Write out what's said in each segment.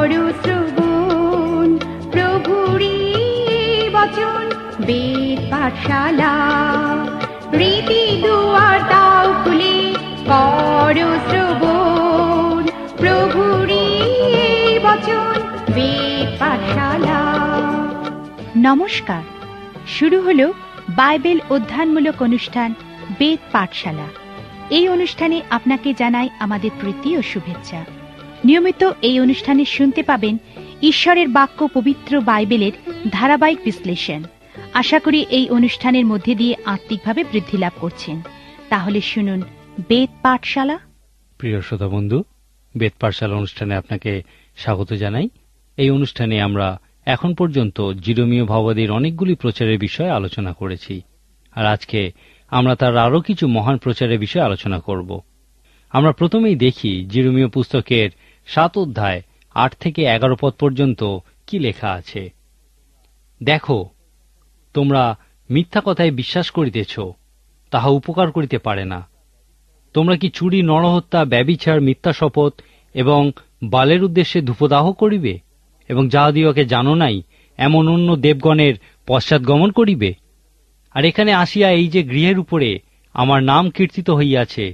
করো শ্রবণ প্রভুরই বচন বেদ পাঠশালা। রীতি দুয়ার দাও খুলে করো শ্রবণ প্রভুরই বচন বেদ পাঠশালা। নমস্কার, শুরু হলো বাইবেল অধ্যয়নমূলক অনুষ্ঠান বেদ পাঠশালা। এই অনুষ্ঠানে আপনাকে জানাই আমাদের প্রীতি ও শুভেচ্ছা। নিয়মিত এই অনুষ্ঠানে শুনতে পাবেন ঈশ্বরের বাক্য, পবিত্র বাইবেলের ধারাবাহিক বিশ্লেষণ। আশা করি এই অনুষ্ঠানের মধ্যে দিয়ে আত্মিকভাবে বৃদ্ধি লাভ করছেন। তাহলে শুনুন বেদ পাঠশালা। প্রিয় শ্রোতা বন্ধু, বেদ পাঠশালা অনুষ্ঠানে আপনাকে স্বাগত জানাই। এই অনুষ্ঠানে আমরা এখন পর্যন্ত জিরোমীয় ভাববাদীর অনেকগুলি প্রচারের বিষয়ে আলোচনা করেছি, আর আজকে আমরা তার আরও কিছু মহান প্রচারের বিষয়ে আলোচনা করব। আমরা প্রথমেই দেখি জিরোমীয় পুস্তকের 7 অধ্যায় 8 থেকে 11 পদ পর্যন্ত কি লেখা আছে। দেখো, তোমরা মিথ্যা কথায় বিশ্বাস করিতেছ, তাহা উপকার করিতে পারে না। তোমরা কি চুরি, নরহত্যা, ব্যভিচার, মিথ্যা শপথ এবং বালের উদ্দেশ্যে ধূপদাহ করিবে এবং যাহাদিওকে জানো নাই এমন অন্য দেবগণের পশ্চাৎগমন করিবে? আর এখানে আসিয়া এই যে গৃহের উপরে আমার নাম কীর্তিত হইয়াছে,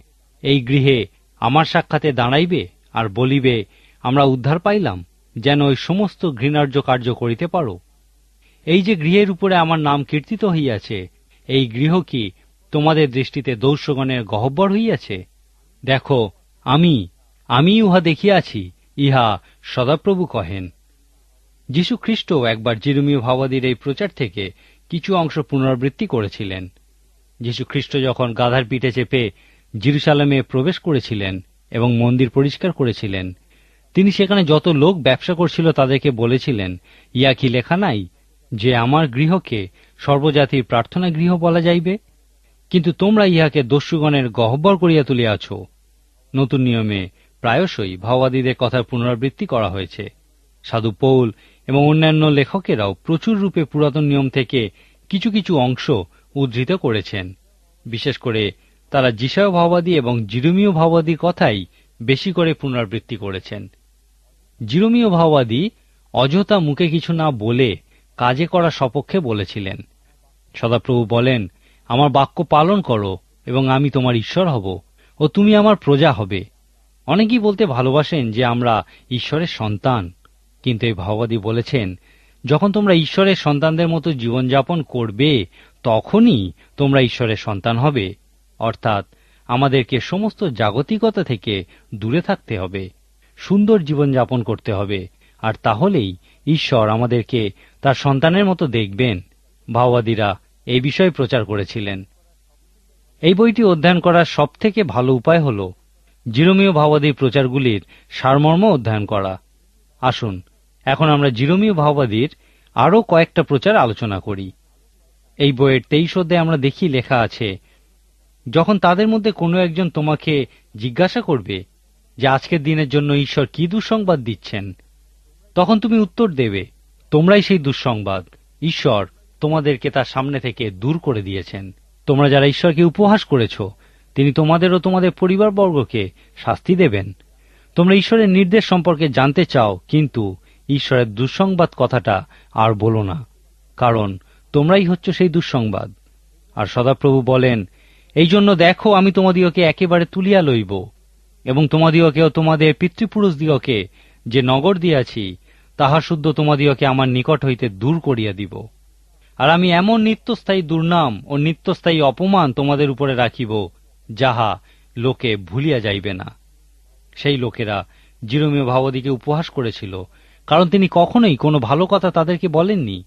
এই গৃহে আমার সাক্ষাতে দাঁড়াইবে আর বলিবে, আমরা উদ্ধার পাইলাম, যেন ওই সমস্ত ঘৃণার্য কার্য করিতে পারো। এই যে গৃহের উপরে আমার নাম কীর্তিত হইয়াছে, এই গৃহ কি তোমাদের দৃষ্টিতে দস্যুগণের গহ্বর হইয়াছে? দেখো, আমি উহা দেখিয়াছি, ইহা সদাপ্রভু কহেন। যীশু খ্রিস্ট একবার জিরোমীয় ভাববাদীর এই প্রচার থেকে কিছু অংশ পুনরাবৃত্তি করেছিলেন। যীশু খ্রিস্ট যখন গাধার পিঠে চেপে জেরুজালেমে প্রবেশ করেছিলেন এবং মন্দির পরিষ্কার করেছিলেন, তিনি সেখানে যত লোক ব্যবসা করছিল তাদেরকে বলেছিলেন, ইয়া কি লেখা নাই যে আমার গৃহকে সর্বজাতির প্রার্থনা গৃহ বলা যাইবে? কিন্তু তোমরা ইহাকে দস্যুগণের গহ্বর করিয়া তুলিয়াছ। নতুন নিয়মে প্রায়শই ভাববাদীদের কথার পুনরাবৃত্তি করা হয়েছে। সাধু পৌল এবং অন্যান্য লেখকেরাও প্রচুর রূপে পুরাতন নিয়ম থেকে কিছু কিছু অংশ উদ্ধৃত করেছেন। বিশেষ করে তারা যিশায় ভাববাদী এবং জিরোমীয় ভাববাদীর কথাই বেশি করে পুনরাবৃত্তি করেছেন। জিরোমীয় ভাববাদী অযথা মুখে কিছু না বলে কাজে করা সপক্ষে বলেছিলেন। সদাপ্রভু বলেন, আমার বাক্য পালন করো এবং আমি তোমার ঈশ্বর হব ও তুমি আমার প্রজা হবে। অনেকেই বলতে ভালোবাসেন যে আমরা ঈশ্বরের সন্তান, কিন্তু এই ভাববাদী বলেছেন, যখন তোমরা ঈশ্বরের সন্তানদের মতো জীবনযাপন করবে তখনই তোমরা ঈশ্বরের সন্তান হবে। অর্থাৎ আমাদেরকে সমস্ত জাগতিকতা থেকে দূরে থাকতে হবে, সুন্দর জীবনযাপন করতে হবে, আর তাহলেই ঈশ্বর আমাদেরকে তার সন্তানের মতো দেখবেন। ভাববাদীরা এই বিষয়ে প্রচার করেছিলেন। এই বইটি অধ্যয়ন করার সবথেকে ভালো উপায় হল জিরোমীয় ভাববাদীর প্রচারগুলির সারমর্ম অধ্যয়ন করা। আসুন এখন আমরা জিরোমীয় ভাববাদীর আরও কয়েকটা প্রচার আলোচনা করি। এই বইয়ের 23 অধ্যায়ে আমরা দেখি লেখা আছে, যখন তাদের মধ্যে কোনো একজন তোমাকে জিজ্ঞাসা করবে যে আজকের দিনের জন্য ঈশ্বর কি দুঃসংবাদ দিচ্ছেন, তখন তুমি উত্তর দেবে, তোমরাই সেই দুঃসংবাদ। ঈশ্বর তোমাদেরকে তার সামনে থেকে দূর করে দিয়েছেন। তোমরা যারা ঈশ্বরকে উপহাস করেছ, তিনি তোমাদের ও তোমাদের পরিবারবর্গকে শাস্তি দেবেন। তোমরা ঈশ্বরের নির্দেশ সম্পর্কে জানতে চাও, কিন্তু ঈশ্বরের দুঃসংবাদ কথাটা আর বলো না, কারণ তোমরাই হচ্ছ সেই দুঃসংবাদ। আর সদাপ্রভু বলেন, এই জন্য দেখো, আমি তোমাদিওকে একেবারে তুলিয়া লইব এবং তোমাদিওকেও তোমাদের পিতৃপুরুষদিওকে যে নগর দিয়াছি তাহা শুদ্ধ তোমাদিওকে আমার নিকট হইতে দূর করিয়া দিব। আর আমি এমন নিত্যস্থায়ী দুর্নাম ও নিত্যস্থায়ী অপমান তোমাদের উপরে রাখিব, যাহা লোকে ভুলিয়া যাইবে না। সেই লোকেরা জিরোমীয় ভাববাদীকে উপহাস করেছিল, কারণ তিনি কখনোই কোনো ভালো কথা তাদেরকে বলেননি।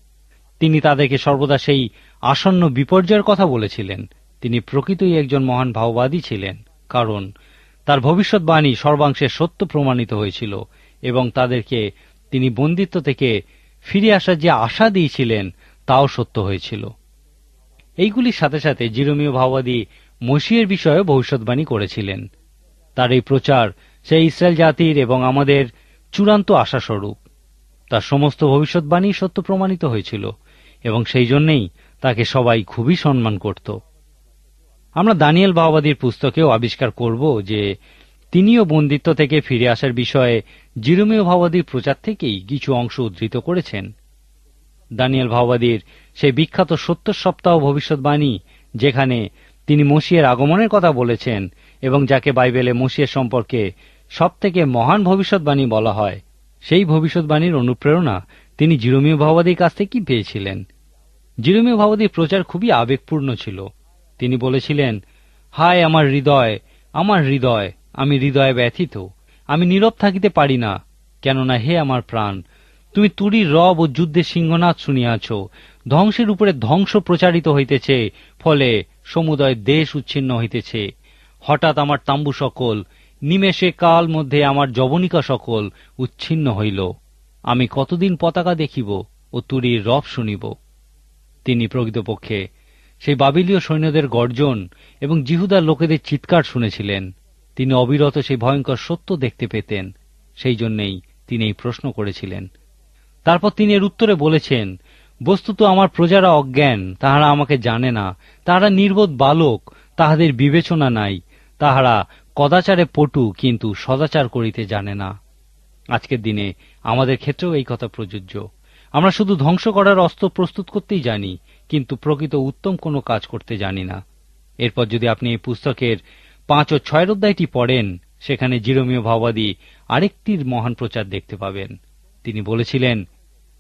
তিনি তাদেরকে সর্বদা সেই আসন্ন বিপর্যয়ের কথা বলেছিলেন। তিনি প্রকৃতই একজন মহান ভাববাদী ছিলেন, কারণ তার ভবিষ্যৎবাণী সর্বাংশে সত্য প্রমাণিত হয়েছিল এবং তাদেরকে তিনি বন্দিত্ব থেকে ফিরে আসার যে আশা দিয়েছিলেন তাও সত্য হয়েছিল। এইগুলির সাথে সাথে জিরোমীয় ভাববাদী মসিহের বিষয়ে ভবিষ্যৎবাণী করেছিলেন। তার এই প্রচার সেই ইসরায়েল জাতির এবং আমাদের চূড়ান্ত আশাস্বরূপ। তার সমস্ত ভবিষ্যৎবাণী সত্য প্রমাণিত হয়েছিল এবং সেই জন্যেই তাকে সবাই খুবই সম্মান করত। আমরা দানিয়েল ভাববাদীর পুস্তকেও আবিষ্কার করব যে তিনিও বন্দিত্ব থেকে ফিরে আসার বিষয়ে জিরোমীয় ভাববাদীর প্রচার থেকেই কিছু অংশ উদ্ধৃত করেছেন। দানিয়েল ভাববাদীর সেই বিখ্যাত 70 সপ্তাহ ভবিষ্যৎবাণী, যেখানে তিনি মসিহের আগমনের কথা বলেছেন এবং যাকে বাইবেলে মসিহের সম্পর্কে সবথেকে মহান ভবিষ্যৎবাণী বলা হয়, সেই ভবিষ্যৎবাণীর অনুপ্রেরণা তিনি জিরোমীয় ভাববাদীর কাছ থেকেই পেয়েছিলেন। জিরোমীয় ভাববাদীর প্রচার খুবই আবেগপূর্ণ ছিল। তিনি বলেছিলেন, হায় আমার হৃদয়, আমার হৃদয়, আমি হৃদয়ে ব্যথিত, আমি নীরব থাকিতে পারি না, কেননা হে আমার প্রাণ, তুমি তুরীর রব ও যুদ্ধের সিংহনাদ শুনিয়াছ। ধ্বংসের উপরে ধ্বংস প্রচারিত হইতেছে, ফলে সমুদয় দেশ উচ্ছিন্ন হইতেছে। হঠাৎ আমার তাম্বু সকল, নিমেষে কাল মধ্যে আমার যবনিকা সকল উচ্ছিন্ন হইল। আমি কতদিন পতাকা দেখিব ও তুরীর রব শুনিব। তিনি প্রকৃতপক্ষে সেই বাবিলীয় সৈন্যদের গর্জন এবং জিহুদার লোকেদের চিৎকার শুনেছিলেন। তিনি অবিরত সেই ভয়ঙ্কর সত্য দেখতে পেতেন। সেই জন্যেই তিনি এই প্রশ্ন করেছিলেন। তারপর তিনি এর উত্তরে বলেছেন, বস্তুত আমার প্রজারা অজ্ঞান, তাহারা আমাকে জানে না, তাহারা নির্বোধ বালক, তাহাদের বিবেচনা নাই, তাহারা কদাচারে পটু, কিন্তু সদাচার করিতে জানে না। আজকের দিনে আমাদের ক্ষেত্রেও এই কথা প্রযোজ্য। আমরা শুধু ধ্বংস করার অস্ত্র প্রস্তুত করতেই জানি, কিন্তু প্রকৃত উত্তম কোনো কাজ করতে জানি না। এরপর যদি আপনি এই পুস্তকের 5 ও 6 অধ্যায়টি পড়েন, সেখানে জিরোমীয় ভাববাদী আরেকটির মহান প্রচার দেখতে পাবেন। তিনি বলেছিলেন,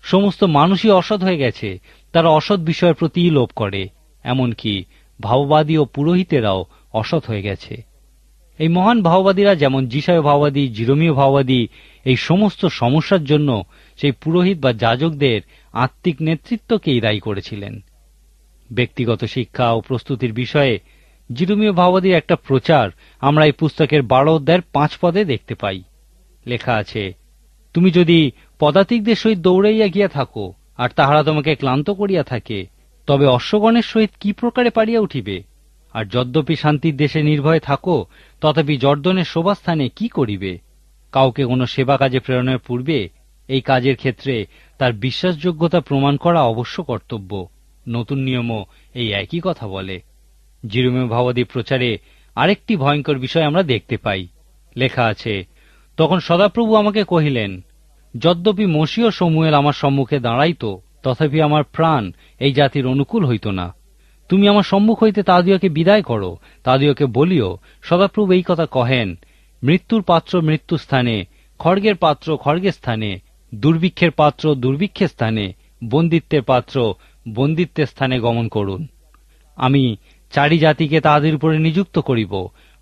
সমস্ত মানুষই অসৎ হয়ে গেছে, তারা অসৎ বিষয়ের প্রতি লোভ করে, এমনকি ভাববাদী ও পুরোহিতেরাও অসৎ হয়ে গেছে। এই মহান ভাববাদীরা যেমন যিশায় ভাববাদী, জিরোমীয় ভাববাদী, এই সমস্ত সমস্যার জন্য সেই পুরোহিত বা যাজকদের আত্মিক নেতৃত্বকেই দায়ী করেছিলেন। ব্যক্তিগত শিক্ষা ও প্রস্তুতির বিষয়ে জিরোমীয় ভাববাদীর একটা প্রচার আমরা এই পুস্তকের 12 অধ্যায়ের 5 পদে দেখতে পাই। লেখা আছে, তুমি যদি পদাতিকদের সহিত দৌড়াইয়া গিয়া থাকো, আর তাহারা তোমাকে ক্লান্ত করিয়া থাকে, তবে অশ্বগণের সহিত কি প্রকারে পারিয়া উঠিবে? আর যদ্যপি শান্তির দেশে নির্ভয়ে থাকো, তথাপি জর্দনের শোভাস্থানে কি করিবে? কাউকে কোনো সেবা কাজে প্রেরণের পূর্বে এই কাজের ক্ষেত্রে তার বিশ্বাসযোগ্যতা প্রমাণ করা অবশ্য কর্তব্য। নতুন নিয়মও এই একই কথা বলে। জিরোমীয় ভাববাদী প্রচারে আরেকটি ভয়ঙ্কর বিষয় আমরা দেখতে পাই। লেখা আছে, তখন সদাপ্রভু আমাকে কহিলেন, যদ্যপি মসীহ সমুয়েল আমার সম্মুখে দাঁড়াইত, তথাপি আমার প্রাণ এই জাতির অনুকূল হইত না। তুমি আমার সম্মুখ হইতে তাদিওকে বিদায় করো, তাদিওকে বলিও, সদাপ্রভু এই কথা কহেন, মৃত্যুর পাত্র মৃত্যুর স্থানে, খড়গের পাত্র খড়গের স্থানে, দুর্ভিক্ষের পাত্র দুর্ভিক্ষের স্থানে, বন্দিত্বের পাত্র বন্দিত্বের স্থানে গমন করুন। আমি 4 জাতিকে তাহাদের উপরে নিযুক্ত করিব,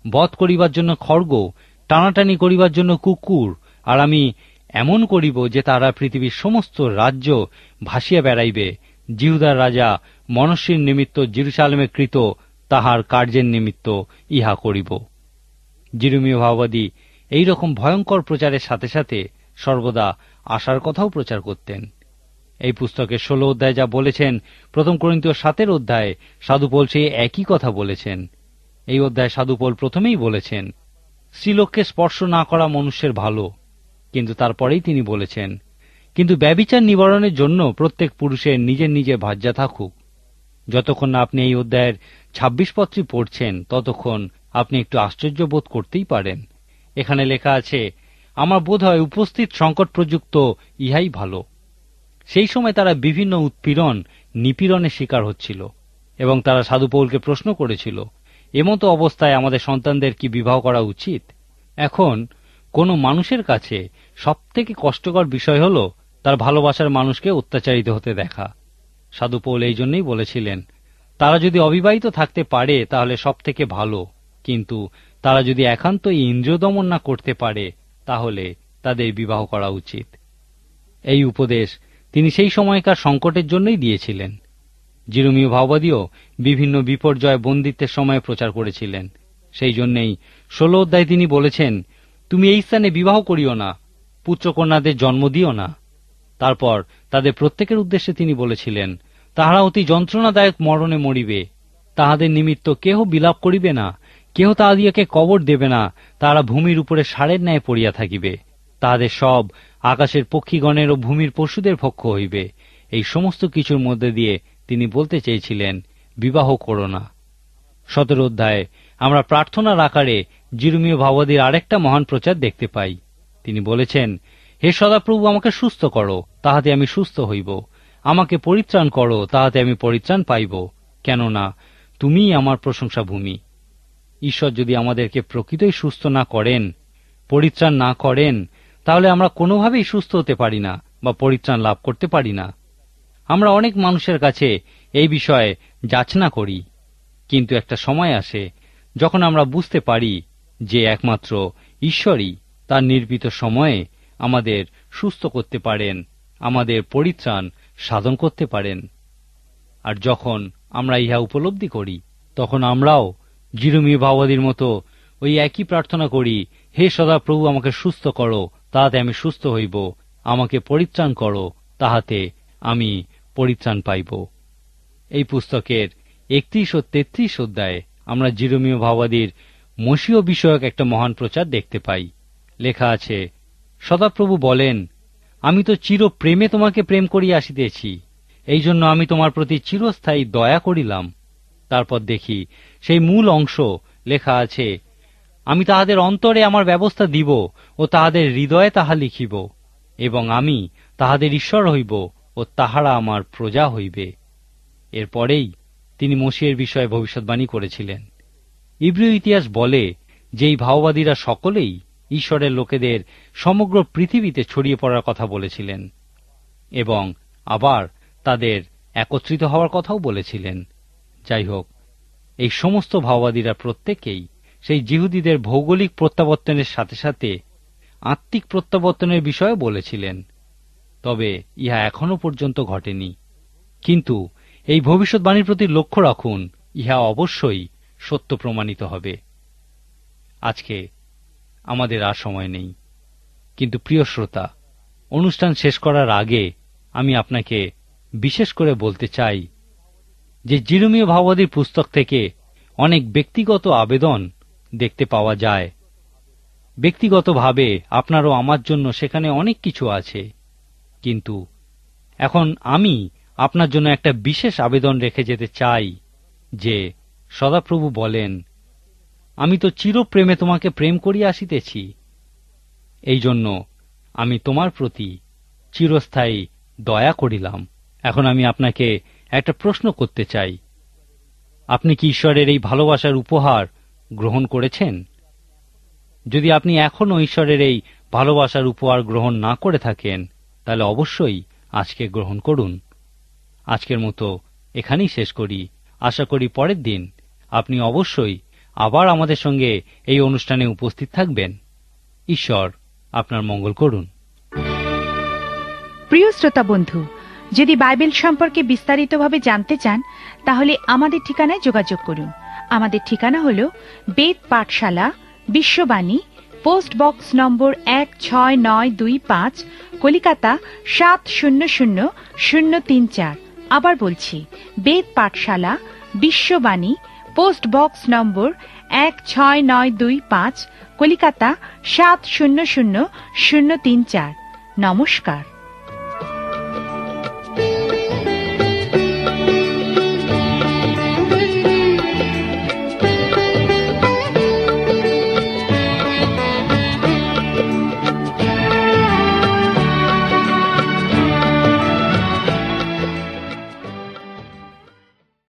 বধ করিবার জন্য খড়গ, টানাটানি করিবার জন্য কুকুর, আর আমি এমন করিব যে তারা পৃথিবীর সমস্ত রাজ্য ভাসিয়া বেড়াইবে। জিহুদার রাজা মনস্বীর নিমিত্ত জেরুজালেমে কৃত তাহার কার্যের নিমিত্ত ইহা করিব। জিরোমীয় ভাববাদী এইরকম ভয়ঙ্কর প্রচারের সাথে সাথে সর্বদা আশার কথাও প্রচার করতেন। এই পুস্তকের 16 অধ্যায় যা বলেছেন, 1 করিন্থীয় 7 অধ্যায়ে সাধু পৌল সেই একই কথা বলেছেন। এই অধ্যায়ে সাধু পৌল প্রথমেই বলেছেন, স্ত্রীলোককে স্পর্শ না করা মনুষ্যের ভালো, কিন্তু তারপরেই তিনি বলেছেন, কিন্তু ব্যভিচার নিবারণের জন্য প্রত্যেক পুরুষের নিজের নিজের ভাজ্যা থাকুক। যতক্ষণ না আপনি এই অধ্যায়ের 26 পদটি পড়ছেন, ততক্ষণ আপনি একটু আশ্চর্য বোধ করতেই পারেন। এখানে লেখা আছে, আমার বোধ হয় উপস্থিত সংকট প্রযুক্ত ইহাই ভালো। সেই সময় তারা বিভিন্ন উৎপীড়ন নিপীড়নের শিকার হচ্ছিল এবং তারা সাধু পৌলকে প্রশ্ন করেছিল, এমতো অবস্থায় আমাদের সন্তানদের কি বিবাহ করা উচিত? এখন কোনো মানুষের কাছে সবথেকে কষ্টকর বিষয় হল তার ভালোবাসার মানুষকে অত্যাচারিত হতে দেখা। সাধু পৌল এই জন্যই বলেছিলেন, তারা যদি অবিবাহিত থাকতে পারে তাহলে সবথেকে ভালো, কিন্তু তারা যদি একান্তই ইন্দ্রিয় দমন না করতে পারে তাহলে তাদের বিবাহ করা উচিত। এই উপদেশ তিনি সেই সময়কার সংকটের জন্যই দিয়েছিলেন। জিরোমীয় ভাববাদীও বিভিন্ন বিপর্যয় বন্দিত্বের সময় প্রচার করেছিলেন। সেই জন্যেই 16 অধ্যায় তিনি বলেছেন, তুমি এই স্থানে বিবাহ করিও না, পুত্রকন্যাদের জন্ম দিও না। তারপর তাদের প্রত্যেকের উদ্দেশ্যে তিনি বলেছিলেন, তাহারা অতি যন্ত্রণাদায়ক মরণে মরিবে, তাহাদের নিমিত্ত কেহ বিলাপ করিবে না, কেহ তাহাদিওকে কবর দেবে না, তাহারা ভূমির উপরে ষাঁড়ের ন্যায় পড়িয়া থাকিবে, তাহাদের সব আকাশের পক্ষীগণের ও ভূমির পশুদের ভক্ষ হইবে। এই সমস্ত কিছুর মধ্যে দিয়ে তিনি বলতে চেয়েছিলেন, বিবাহ করো না। 17 অধ্যায়ে আমরা প্রার্থনার আকারে জিরোমীয় ভাববাদীর আরেকটা মহান প্রচার দেখতে পাই। তিনি বলেছেন, হে সদাপ্রভু, আমাকে সুস্থ করো, তাহাতে আমি সুস্থ হইব। আমাকে পরিত্রাণ করো, তাহাতে আমি পরিত্রাণ পাইব। কেননা তুমিই আমার প্রশংসা ভূমি। ঈশ্বর যদি আমাদেরকে প্রকৃতই সুস্থ না করেন, পরিত্রাণ না করেন, তাহলে আমরা কোনোভাবেই সুস্থ হতে পারি না বা পরিত্রাণ লাভ করতে পারি না। আমরা অনেক মানুষের কাছে এই বিষয়ে যাচনা করি, কিন্তু একটা সময় আসে যখন আমরা বুঝতে পারি যে একমাত্র ঈশ্বরই তার নির্মিত সময়ে আমাদের সুস্থ করতে পারেন, আমাদের পরিত্রাণ সাধন করতে পারেন। আর যখন আমরা ইহা উপলব্ধি করি, তখন আমরাও জিরোমীয় ভাববাদীর মতো ওই একই প্রার্থনা করি, হে সদাপ্রভু, আমাকে সুস্থ করো, তাহাতে আমি সুস্থ হইব। আমাকে পরিত্রাণ করো, তাহাতে আমি পরিত্রাণ পাইব। এই পুস্তকের 31 ও 33 অধ্যায়ে আমরা জিরোমীয় ভাববাদীর মসীয় বিষয়ক একটা মহান প্রচার দেখতে পাই। লেখা আছে, সদাপ্রভু বলেন, আমি তো চির প্রেমে তোমাকে প্রেম করিয়া আসিতেছি, এই জন্য আমি তোমার প্রতি চিরস্থায়ী দয়া করিলাম। তারপর দেখি সেই মূল অংশ লেখা আছে, আমি তাহাদের অন্তরে আমার ব্যবস্থা দিব ও তাহাদের হৃদয়ে তাহা লিখিব, এবং আমি তাহাদের ঈশ্বর হইব ও তাহারা আমার প্রজা হইবে। এরপরেই তিনি মসীহের বিষয়ে ভবিষ্যৎবাণী করেছিলেন। ইব্রিয় ইতিহাস বলে যে এই ভাওবাদীরা সকলেই ঈশ্বরের লোকেদের সমগ্র পৃথিবীতে ছড়িয়ে পড়ার কথা বলেছিলেন এবং আবার তাদের একত্রিত হওয়ার কথাও বলেছিলেন। যাই হোক, এই সমস্ত ভাওবাদীরা প্রত্যেকেই সেই জিহুদীদের ভৌগোলিক প্রত্যাবর্তনের সাথে সাথে আত্মিক প্রত্যাবর্তনের বিষয়ে বলেছিলেন। তবে ইহা এখনো পর্যন্ত ঘটেনি। কিন্তু এই ভবিষ্যৎবাণীর প্রতি লক্ষ্য রাখুন, ইহা অবশ্যই সত্য প্রমাণিত হবে। আজকে আমাদের আর সময় নেই, কিন্তু প্রিয় শ্রোতা, অনুষ্ঠান শেষ করার আগে আমি আপনাকে বিশেষ করে বলতে চাই যে জিরোমীয় ভাববাদীর পুস্তক থেকে অনেক ব্যক্তিগত আবেদন দেখতে পাওয়া যায়। ব্যক্তিগতভাবে আপনারও আমার জন্য সেখানে অনেক কিছু আছে, কিন্তু এখন আমি আপনার জন্য একটা বিশেষ আবেদন রেখে যেতে চাই যে সদাপ্রভু বলেন, আমি তো চিরপ্রেমে তোমাকে প্রেম করিয়া আসিতেছি, এই জন্য আমি তোমার প্রতি চিরস্থায়ী দয়া করিলাম। এখন আমি আপনাকে একটা প্রশ্ন করতে চাই, আপনি কি ঈশ্বরের এই ভালোবাসার উপহার গ্রহণ করেছেন? যদি আপনি এখনও ঈশ্বরের এই ভালোবাসার উপহার গ্রহণ না করে থাকেন, তাহলে অবশ্যই আজকে গ্রহণ করুন। আজকের মতো এখানেই শেষ করি। আশা করি পরের দিন আপনি অবশ্যই আবার আমাদের সঙ্গে এই অনুষ্ঠানে উপস্থিত থাকবেন। ঈশ্বর আপনার মঙ্গল করুন। প্রিয় শ্রোতা বন্ধু, যদি বাইবেল সম্পর্কে বিস্তারিতভাবে জানতে চান, তাহলে আমাদের ঠিকানায় যোগাযোগ করুন। আমাদের ঠিকানা হল বেদ পাঠশালা, বিশ্ববাণী, পোস্ট বক্স নম্বর 16925, কলিকাতা 700034। আবার বলছি, বেদ পাঠশালা, বিশ্ববাণী, পোস্ট বক্স নম্বর 16925, কলিকাতা 700034। নমস্কার।